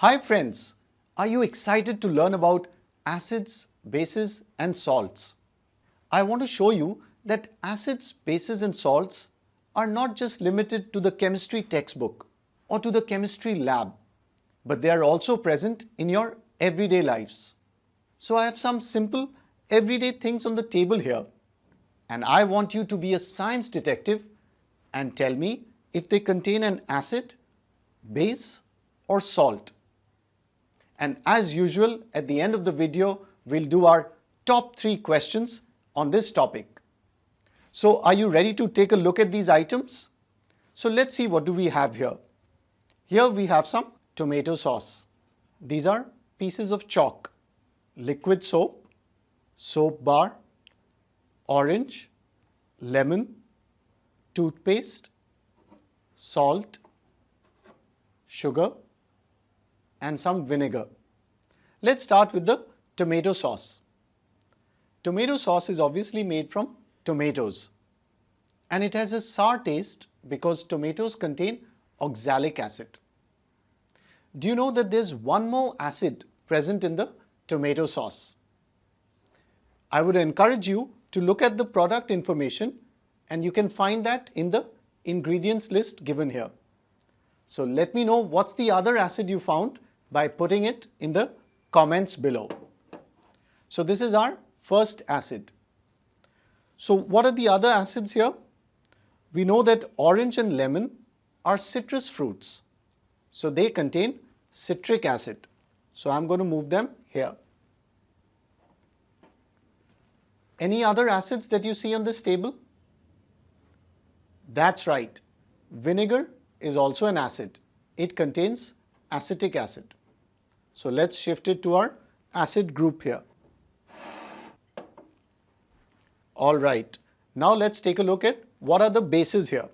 Hi friends, are you excited to learn about acids, bases and salts? I want to show you that acids, bases and salts are not just limited to the chemistry textbook or to the chemistry lab, but they are also present in your everyday lives. So I have some simple everyday things on the table here, and I want you to be a science detective and tell me if they contain an acid, base or salt. And as usual, at the end of the video, we'll do our top 3 questions on this topic. So are you ready to take a look at these items? So let's see, what do we have here. Here we have some tomato sauce. These are pieces of chalk, liquid soap, soap bar, orange, lemon, toothpaste, salt, sugar, and some vinegar. Let's start with the tomato sauce. Tomato sauce is obviously made from tomatoes, and it has a sour taste because tomatoes contain oxalic acid. Do you know that there's one more acid present in the tomato sauce? I would encourage you to look at the product information, and you can find that in the ingredients list given here. So let me know what's the other acid you found by putting it in the comments below. So this is our first acid. So what are the other acids here? We know that orange and lemon are citrus fruits. So they contain citric acid. So I'm going to move them here. Any other acids that you see on this table? That's right. Vinegar is also an acid. It contains acetic acid. So let's shift it to our acid group here. All right. Now let's take a look at what are the bases here.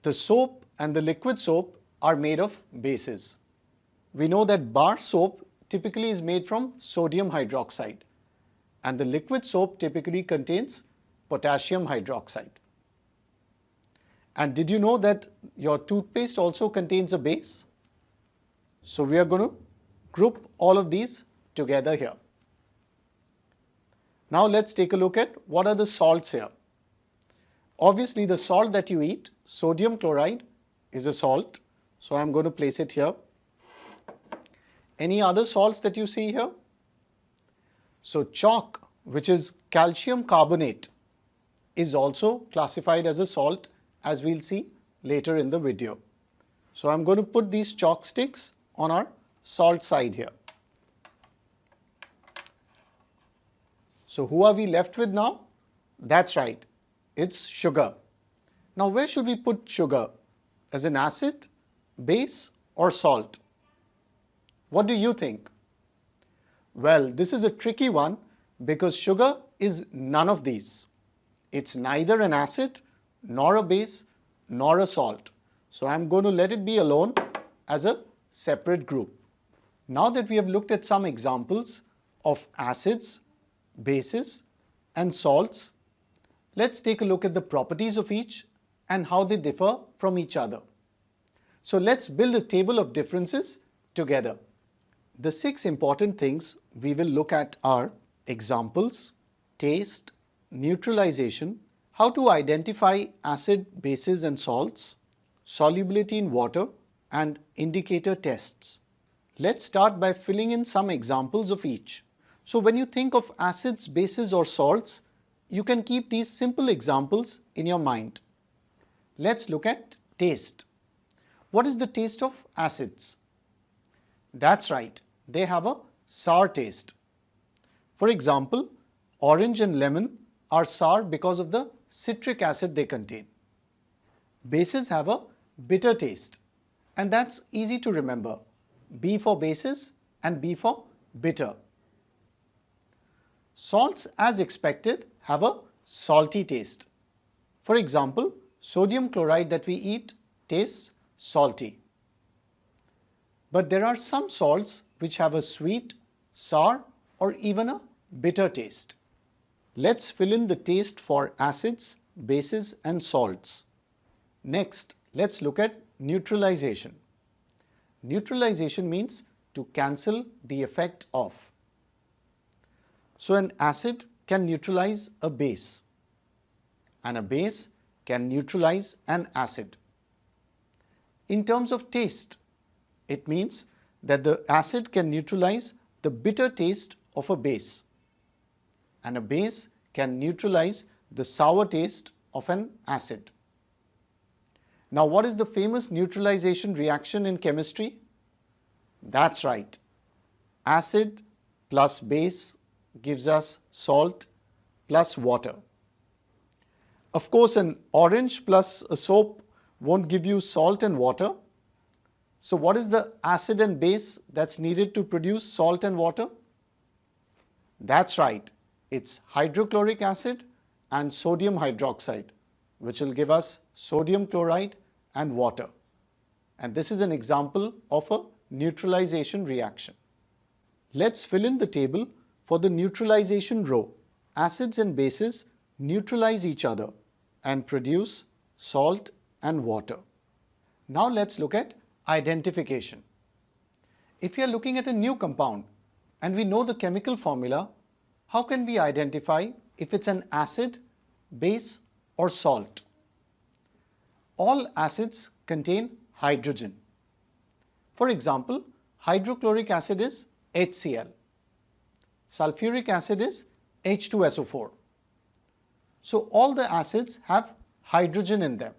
The soap and the liquid soap are made of bases. We know that bar soap typically is made from sodium hydroxide, and the liquid soap typically contains potassium hydroxide. And did you know that your toothpaste also contains a base? So we are going to group all of these together here. Now let's take a look at what are the salts here. Obviously the salt that you eat, sodium chloride, is a salt. So I'm going to place it here. Any other salts that you see here? So chalk, which is calcium carbonate, is also classified as a salt, as we'll see later in the video. So I'm going to put these chalk sticks on our salt side here. So who are we left with now? That's right, it's sugar. Now where should we put sugar? As an acid, base or salt? What do you think? Well, this is a tricky one because sugar is none of these. It's neither an acid, nor a base, nor a salt. So I'm going to let it be alone as a separate group. Now that we have looked at some examples of acids, bases and salts, let's take a look at the properties of each and how they differ from each other. So let's build a table of differences together. The 6 important things we will look at are examples, taste, neutralization, how to identify acid, bases and salts, solubility in water, and indicator tests. Let's start by filling in some examples of each. So when you think of acids, bases or salts, you can keep these simple examples in your mind. Let's look at taste. What is the taste of acids? That's right, they have a sour taste. For example, orange and lemon are sour because of the citric acid they contain. Bases have a bitter taste, and that's easy to remember. B for bases and B for bitter. Salts, as expected, have a salty taste. For example, sodium chloride that we eat tastes salty. But there are some salts which have a sweet, sour, or even a bitter taste. Let's fill in the taste for acids, bases and salts. Next, let's look at neutralization. Neutralization means to cancel the effect of. So an acid can neutralize a base, and a base can neutralize an acid. In terms of taste, it means that the acid can neutralize the bitter taste of a base, and a base can neutralize the sour taste of an acid. Now, what is the famous neutralization reaction in chemistry? That's right. Acid plus base gives us salt plus water. Of course, an orange plus a soap won't give you salt and water. So what is the acid and base that's needed to produce salt and water? That's right. It's hydrochloric acid and sodium hydroxide, which will give us sodium chloride and water. And this is an example of a neutralization reaction. Let's fill in the table for the neutralization row. Acids and bases neutralize each other and produce salt and water. Now let's look at identification. If you are looking at a new compound and we know the chemical formula, how can we identify if it's an acid, base or salt? All acids contain hydrogen. For example, hydrochloric acid is HCl. Sulfuric acid is H2SO4. So all the acids have hydrogen in them.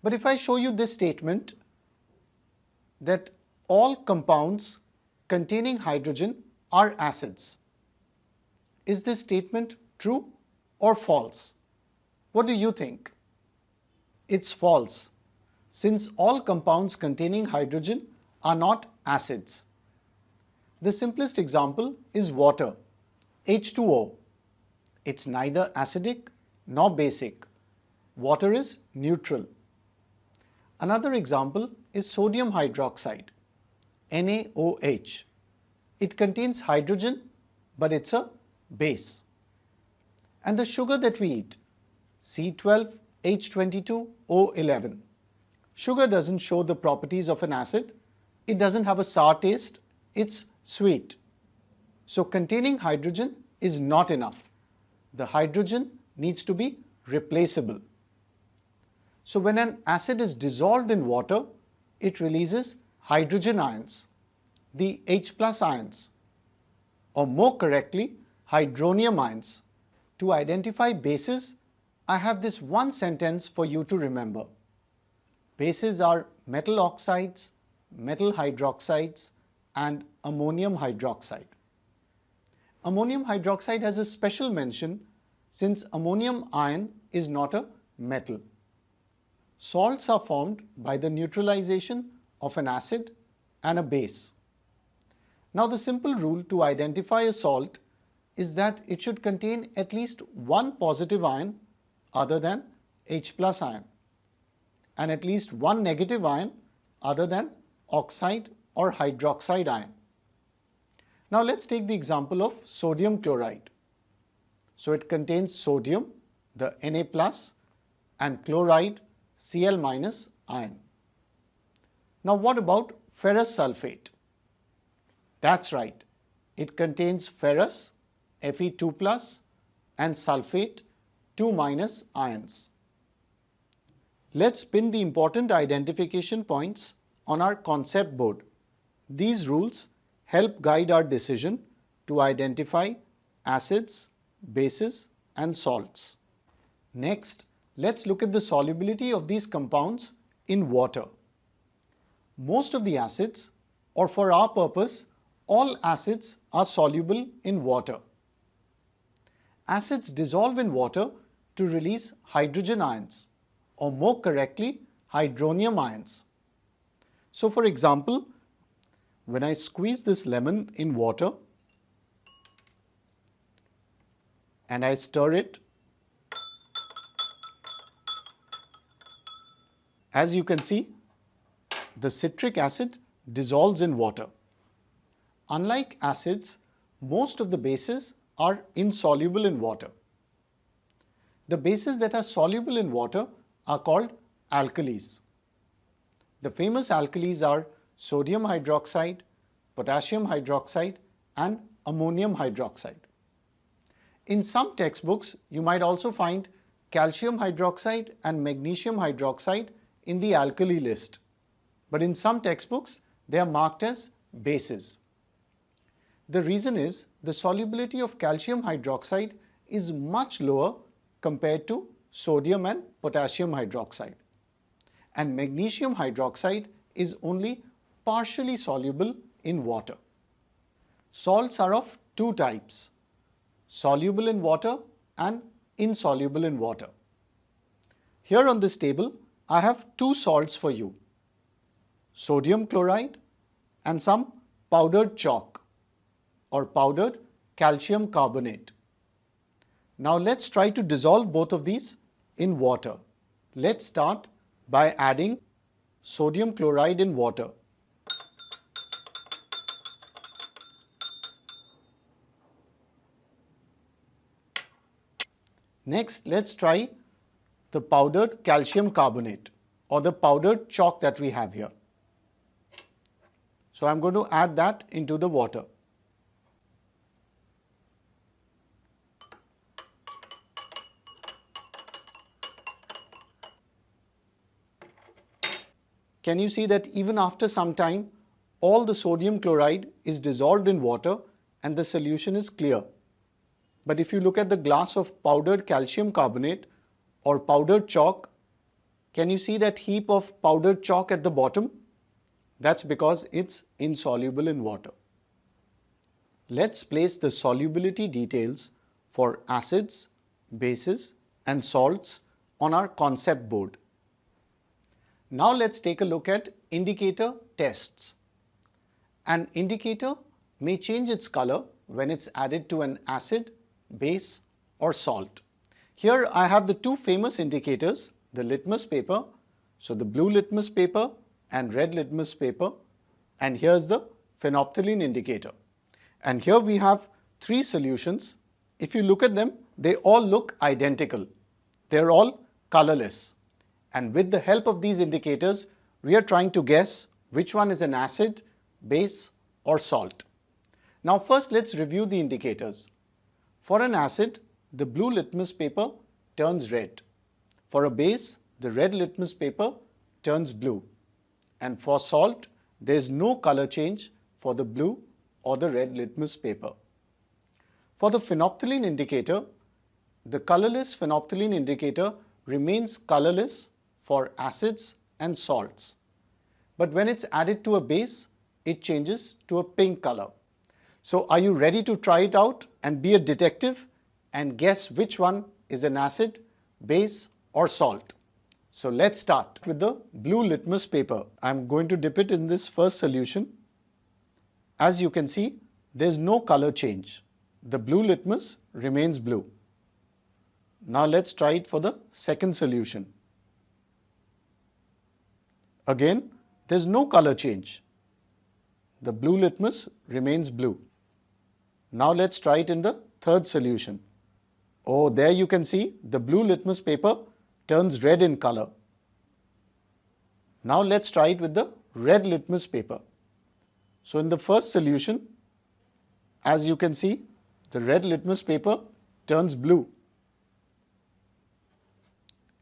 But if I show you this statement that all compounds containing hydrogen are acids, is this statement true or false? What do you think? It's false, since all compounds containing hydrogen are not acids. The simplest example is water, H2O. It's neither acidic nor basic. Water is neutral. Another example is sodium hydroxide, NaOH. It contains hydrogen, but it's a base. And the sugar that we eat, C12H22O11. Sugar doesn't show the properties of an acid. It doesn't have a sour taste. It's sweet. So containing hydrogen is not enough. The hydrogen needs to be replaceable. So when an acid is dissolved in water, it releases hydrogen ions, the H plus ions, or more correctly, hydronium ions. To identify bases, I have this one sentence for you to remember. Bases are metal oxides, metal hydroxides, and ammonium hydroxide. Ammonium hydroxide has a special mention since ammonium ion is not a metal. Salts are formed by the neutralization of an acid and a base. Now the simple rule to identify a salt is that it should contain at least one positive ion other than H plus ion and at least one negative ion other than oxide or hydroxide ion. Now let's take the example of sodium chloride. So it contains sodium, the Na plus, and chloride, Cl minus ion. Now what about ferrous sulfate? That's right, it contains ferrous, Fe2 plus, and sulfate, 2 minus ions. Let's pin the important identification points on our concept board. These rules help guide our decision to identify acids, bases, and salts. Next, let's look at the solubility of these compounds in water. Most of the acids, or for our purpose, all acids are soluble in water. Acids dissolve in water to release hydrogen ions, or more correctly, hydronium ions. So for example, when I squeeze this lemon in water and I stir it, as you can see, the citric acid dissolves in water. Unlike acids, most of the bases are insoluble in water. The bases that are soluble in water are called alkalis. The famous alkalis are sodium hydroxide, potassium hydroxide, and ammonium hydroxide. In some textbooks, you might also find calcium hydroxide and magnesium hydroxide in the alkali list. But in some textbooks, they are marked as bases. The reason is the solubility of calcium hydroxide is much lower compared to sodium and potassium hydroxide. And magnesium hydroxide is only partially soluble in water. Salts are of two types, soluble in water and insoluble in water. Here on this table, I have two salts for you, sodium chloride and some powdered chalk or powdered calcium carbonate. Now let's try to dissolve both of these in water. Let's start by adding sodium chloride in water. Next, let's try the powdered calcium carbonate or the powdered chalk that we have here. So I'm going to add that into the water. Can you see that even after some time, all the sodium chloride is dissolved in water and the solution is clear? But if you look at the glass of powdered calcium carbonate or powdered chalk, can you see that heap of powdered chalk at the bottom? That's because it's insoluble in water. Let's place the solubility details for acids, bases, and salts on our concept board. Now let's take a look at indicator tests. An indicator may change its color when it's added to an acid, base, or salt. Here I have the two famous indicators, the litmus paper, so the blue litmus paper and red litmus paper, and here's the phenolphthalein indicator. And here we have three solutions. If you look at them, they all look identical. They're all colorless. And with the help of these indicators, we are trying to guess which one is an acid, base, or salt. Now first let's review the indicators. For an acid, the blue litmus paper turns red. For a base, the red litmus paper turns blue. And for salt, there is no color change for the blue or the red litmus paper. For the phenolphthalein indicator, the colorless phenolphthalein indicator remains colorless for acids and salts. But when it's added to a base, it changes to a pink color. So are you ready to try it out and be a detective and guess which one is an acid, base, or salt? So let's start with the blue litmus paper. I'm going to dip it in this first solution. As you can see, there's no color change. The blue litmus remains blue. Now let's try it for the second solution. Again, there's no color change. The blue litmus remains blue. Now let's try it in the third solution. Oh, there you can see the blue litmus paper turns red in color. Now let's try it with the red litmus paper. So in the first solution, as you can see, the red litmus paper turns blue.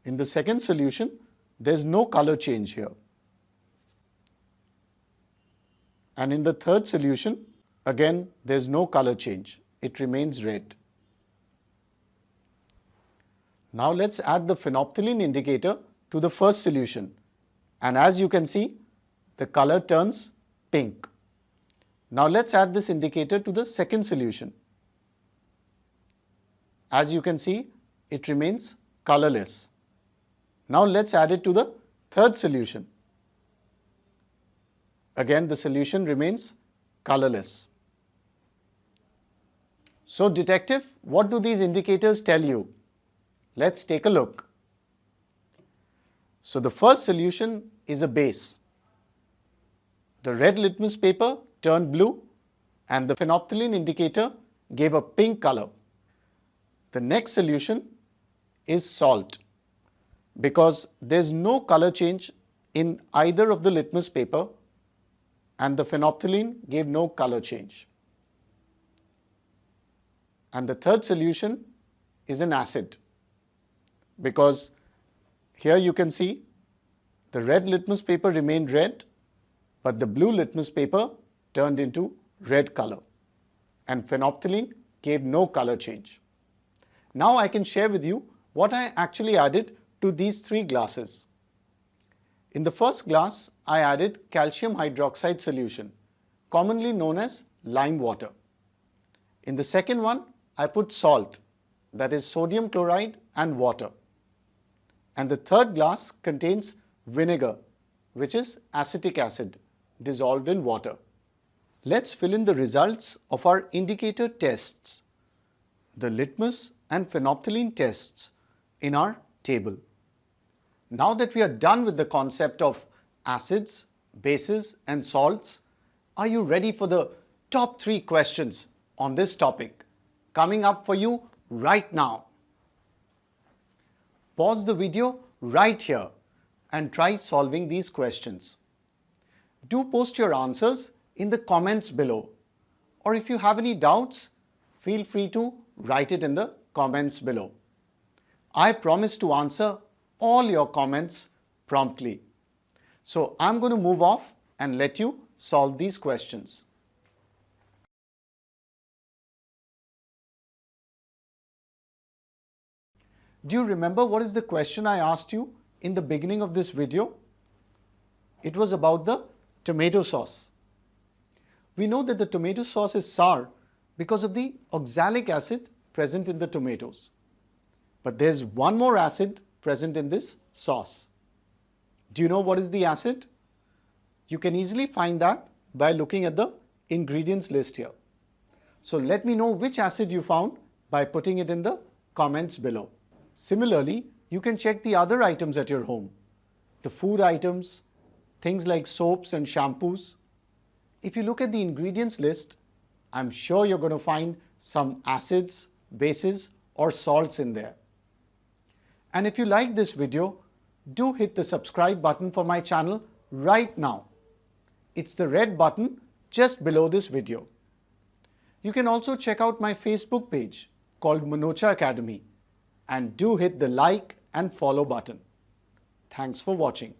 In the second solution, there's no color change here. And in the third solution, again, there's no color change. It remains red. Now let's add the phenolphthalein indicator to the first solution. And as you can see, the color turns pink. Now let's add this indicator to the second solution. As you can see, it remains colorless. Now let's add it to the third solution. Again, the solution remains colorless. So detective, what do these indicators tell you? Let's take a look. So the first solution is a base. The red litmus paper turned blue and the phenolphthalein indicator gave a pink color. The next solution is salt because there's no color change in either of the litmus paper, and the phenolphthalein gave no color change. And the third solution is an acid, because here you can see the red litmus paper remained red, but the blue litmus paper turned into red color, and phenolphthalein gave no color change. Now I can share with you what I actually added to these three glasses. In the first glass, I added calcium hydroxide solution, commonly known as lime water. In the second one, I put salt, that is sodium chloride and water. And the third glass contains vinegar, which is acetic acid dissolved in water. Let's fill in the results of our indicator tests, the litmus and phenolphthalein tests, in our table. Now that we are done with the concept of acids, bases and salts, are you ready for the top 3 questions on this topic coming up for you right now? Pause the video right here and try solving these questions. Do post your answers in the comments below, or if you have any doubts, feel free to write it in the comments below. I promise to answer all your comments promptly. So I'm going to move off and let you solve these questions. Do you remember what is the question I asked you in the beginning of this video? It was about the tomato sauce. We know that the tomato sauce is sour because of the oxalic acid present in the tomatoes. But there's one more acid present in this sauce. Do you know what is the acid? You can easily find that by looking at the ingredients list here. So let me know which acid you found by putting it in the comments below. Similarly, you can check the other items at your home, the food items, things like soaps and shampoos. If you look at the ingredients list, I'm sure you're going to find some acids, bases or salts in there. And if you like this video, do hit the subscribe button for my channel right now. It's the red button just below this video. You can also check out my Facebook page called Manocha Academy, and do hit the like and follow button. Thanks for watching.